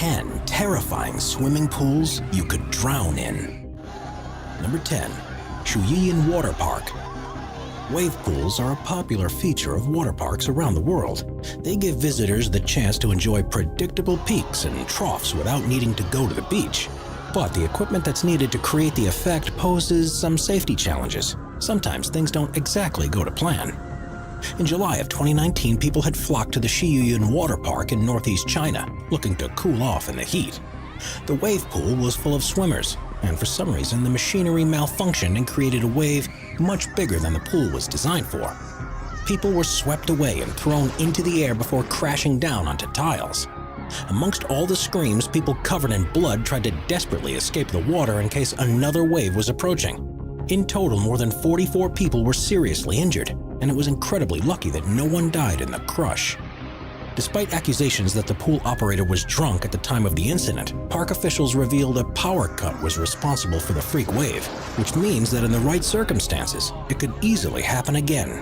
10 terrifying swimming pools you could drown in. Number 10. Shuyian Water Park. Wave pools are a popular feature of water parks around the world. They give visitors the chance to enjoy predictable peaks and troughs without needing to go to the beach. But the equipment that's needed to create the effect poses some safety challenges. Sometimes things don't exactly go to plan. In July of 2019, people had flocked to the Shiyuyan Water Park in northeast China, looking to cool off in the heat. The wave pool was full of swimmers, and for some reason the machinery malfunctioned and created a wave much bigger than the pool was designed for. People were swept away and thrown into the air before crashing down onto tiles. Amongst all the screams, people covered in blood tried to desperately escape the water in case another wave was approaching. In total, more than 44 people were seriously injured, and it was incredibly lucky that no one died in the crush. Despite accusations that the pool operator was drunk at the time of the incident, park officials revealed a power cut was responsible for the freak wave, which means that in the right circumstances, it could easily happen again.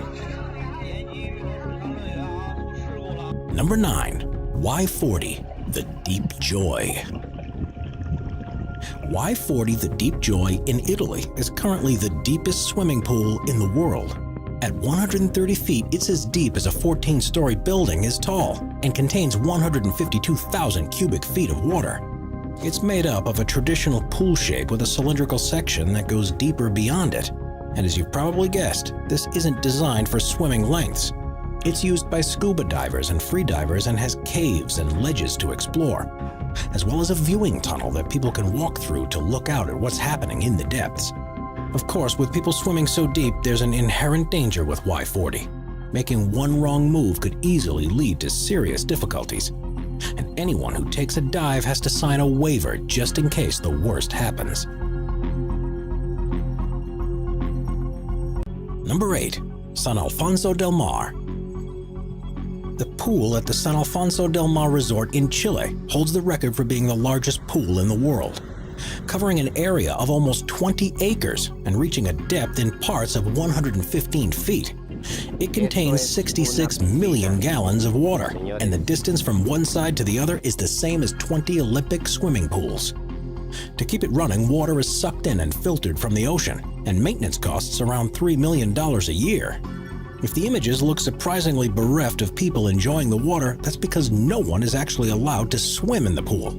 Number 9. Y40, the Deep Joy. Y40, the Deep Joy in Italy is currently the deepest swimming pool in the world. At 130 feet, it's as deep as a 14-story building is tall and contains 152,000 cubic feet of water. It's made up of a traditional pool shape with a cylindrical section that goes deeper beyond it. And as you've probably guessed, this isn't designed for swimming lengths. It's used by scuba divers and free divers and has caves and ledges to explore, as well as a viewing tunnel that people can walk through to look out at what's happening in the depths. Of course, with people swimming so deep, there's an inherent danger with Y40. Making one wrong move could easily lead to serious difficulties. And anyone who takes a dive has to sign a waiver just in case the worst happens. Number 8. San Alfonso del Mar. The pool at the San Alfonso del Mar Resort in Chile holds the record for being the largest pool in the world, covering an area of almost 20 acres and reaching a depth in parts of 115 feet. It contains 66 million gallons of water, and the distance from one side to the other is the same as 20 Olympic swimming pools. To keep it running, water is sucked in and filtered from the ocean, and maintenance costs around $3 million a year. If the images look surprisingly bereft of people enjoying the water, that's because no one is actually allowed to swim in the pool.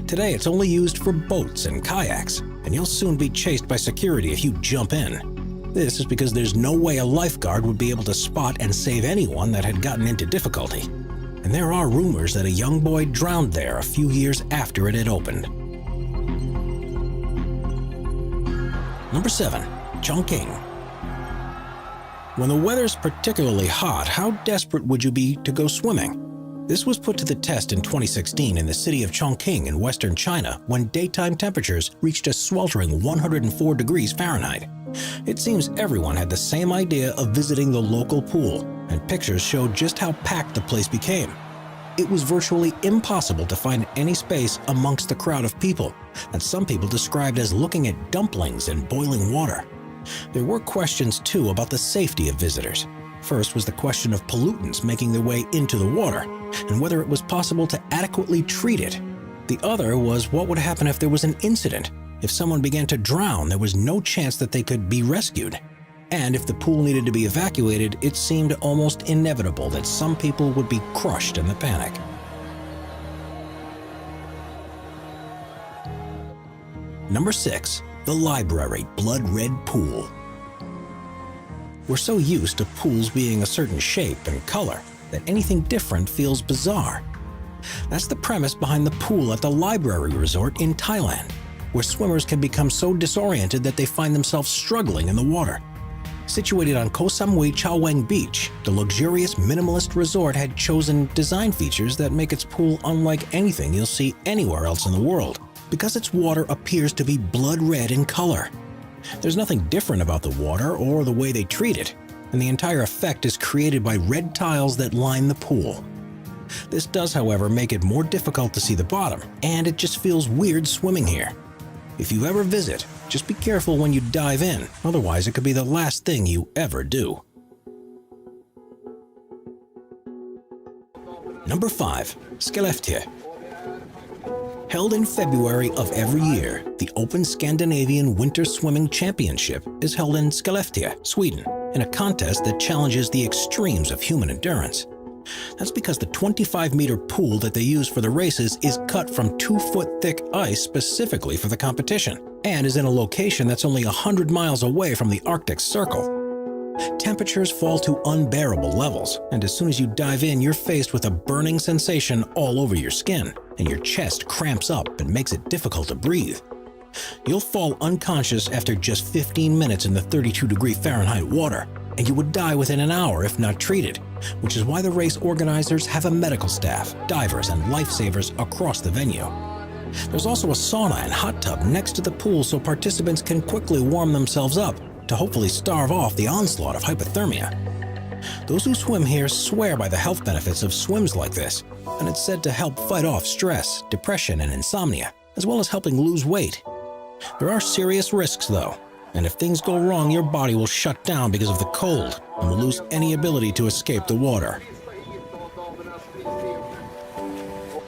Today, it's only used for boats and kayaks, and you'll soon be chased by security if you jump in. This is because there's no way a lifeguard would be able to spot and save anyone that had gotten into difficulty. And there are rumors that a young boy drowned there a few years after it had opened. Number 7. Chongqing. When the weather's particularly hot, how desperate would you be to go swimming? This was put to the test in 2016 in the city of Chongqing in western China when daytime temperatures reached a sweltering 104 degrees Fahrenheit. It seems everyone had the same idea of visiting the local pool, and pictures showed just how packed the place became. It was virtually impossible to find any space amongst the crowd of people that some people described as looking at dumplings in boiling water. There were questions, too, about the safety of visitors. First was the question of pollutants making their way into the water, and whether it was possible to adequately treat it. The other was what would happen if there was an incident. If someone began to drown, there was no chance that they could be rescued. And if the pool needed to be evacuated, it seemed almost inevitable that some people would be crushed in the panic. Number 6. The Library Blood Red Pool. We're so used to pools being a certain shape and color that anything different feels bizarre. That's the premise behind the pool at the Library Resort in Thailand, where swimmers can become so disoriented that they find themselves struggling in the water. Situated on Koh Samui Chao Wang Beach, the luxurious minimalist resort had chosen design features that make its pool unlike anything you'll see anywhere else in the world, because its water appears to be blood red in color. There's nothing different about the water or the way they treat it, and the entire effect is created by red tiles that line the pool. This does, however, make it more difficult to see the bottom, and it just feels weird swimming here. If you ever visit, just be careful when you dive in, otherwise it could be the last thing you ever do. Number 5. Skellefteå. Held in February of every year, the Open Scandinavian Winter Swimming Championship is held in Skellefteå, Sweden, in a contest that challenges the extremes of human endurance. That's because the 25-meter pool that they use for the races is cut from 2-foot-thick ice specifically for the competition, and is in a location that's only 100 miles away from the Arctic Circle. Temperatures fall to unbearable levels, and as soon as you dive in, you're faced with a burning sensation all over your skin, and your chest cramps up and makes it difficult to breathe. You'll fall unconscious after just 15 minutes in the 32-degree Fahrenheit water, and you would die within an hour if not treated, which is why the race organizers have a medical staff, divers, and lifesavers across the venue. There's also a sauna and hot tub next to the pool so participants can quickly warm themselves up to hopefully starve off the onslaught of hypothermia. Those who swim here swear by the health benefits of swims like this, and it's said to help fight off stress, depression, and insomnia, as well as helping lose weight. There are serious risks though, and if things go wrong, your body will shut down because of the cold and will lose any ability to escape the water.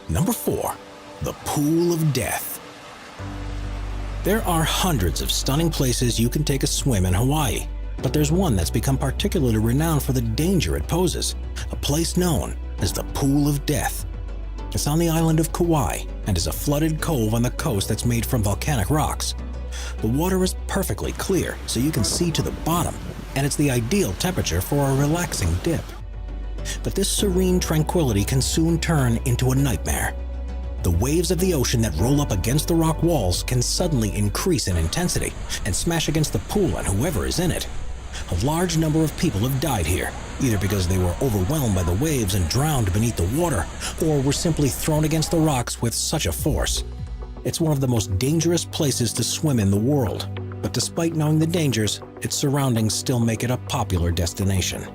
Number 4. The Pool of Death. There are hundreds of stunning places you can take a swim in Hawaii, but there's one that's become particularly renowned for the danger it poses, a place known as the Pool of Death. It's on the island of Kauai and is a flooded cove on the coast that's made from volcanic rocks. The water is perfectly clear, so you can see to the bottom, and it's the ideal temperature for a relaxing dip. But this serene tranquility can soon turn into a nightmare. The waves of the ocean that roll up against the rock walls can suddenly increase in intensity and smash against the pool and whoever is in it. A large number of people have died here, either because they were overwhelmed by the waves and drowned beneath the water, or were simply thrown against the rocks with such a force. It's one of the most dangerous places to swim in the world, but despite knowing the dangers, its surroundings still make it a popular destination.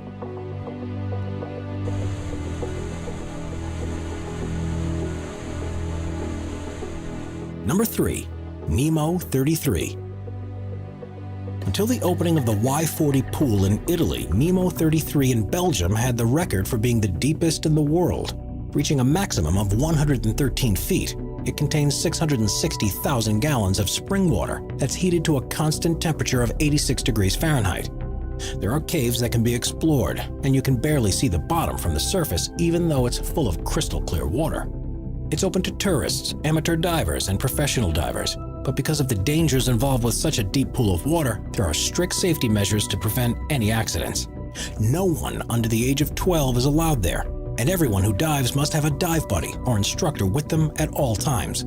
Number 3. Nemo 33. Until the opening of the Y40 pool in Italy, Nemo 33 in Belgium had the record for being the deepest in the world, reaching a maximum of 113 feet. It contains 660,000 gallons of spring water that's heated to a constant temperature of 86 degrees Fahrenheit. There are caves that can be explored, and you can barely see the bottom from the surface even though it's full of crystal clear water. It's open to tourists, amateur divers, and professional divers, but because of the dangers involved with such a deep pool of water, there are strict safety measures to prevent any accidents. No one under the age of 12 is allowed there, and everyone who dives must have a dive buddy or instructor with them at all times.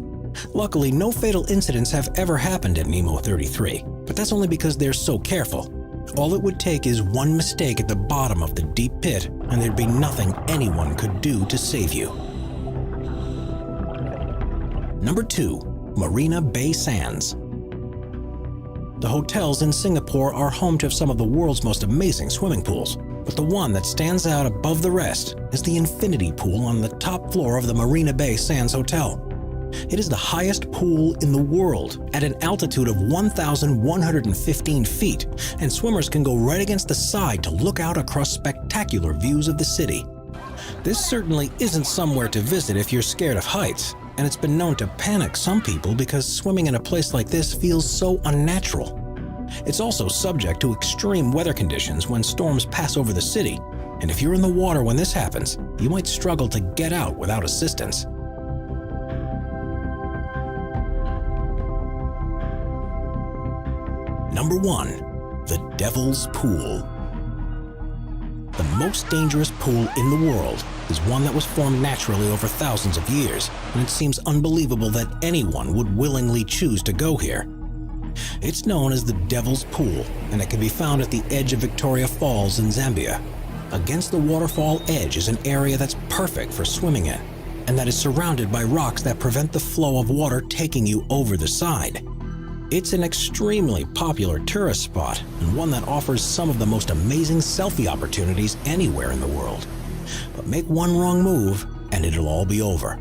Luckily, no fatal incidents have ever happened at Nemo 33, but that's only because they're so careful. All it would take is one mistake at the bottom of the deep pit, and there'd be nothing anyone could do to save you. Number 2. Marina Bay Sands. The hotels in Singapore are home to some of the world's most amazing swimming pools, but the one that stands out above the rest is the Infinity Pool on the top floor of the Marina Bay Sands Hotel. It is the highest pool in the world at an altitude of 1,115 feet, and swimmers can go right against the side to look out across spectacular views of the city. This certainly isn't somewhere to visit if you're scared of heights, and it's been known to panic some people because swimming in a place like this feels so unnatural. It's also subject to extreme weather conditions when storms pass over the city, and if you're in the water when this happens, you might struggle to get out without assistance. Number 1. The Devil's Pool. The most dangerous pool in the world is one that was formed naturally over thousands of years, and it seems unbelievable that anyone would willingly choose to go here. It's known as the Devil's Pool, and it can be found at the edge of Victoria Falls in Zambia. Against the waterfall edge is an area that's perfect for swimming in, and that is surrounded by rocks that prevent the flow of water taking you over the side. It's an extremely popular tourist spot, and one that offers some of the most amazing selfie opportunities anywhere in the world. But make one wrong move, and it'll all be over.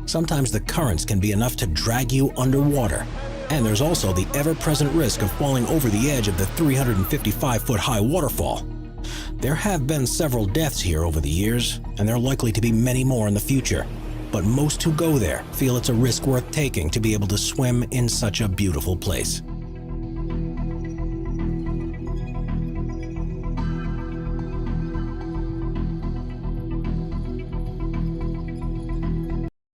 Sometimes the currents can be enough to drag you underwater, and there's also the ever-present risk of falling over the edge of the 355-foot-high waterfall. There have been several deaths here over the years, and there are likely to be many more in the future. but most who go there feel it's a risk worth taking to be able to swim in such a beautiful place.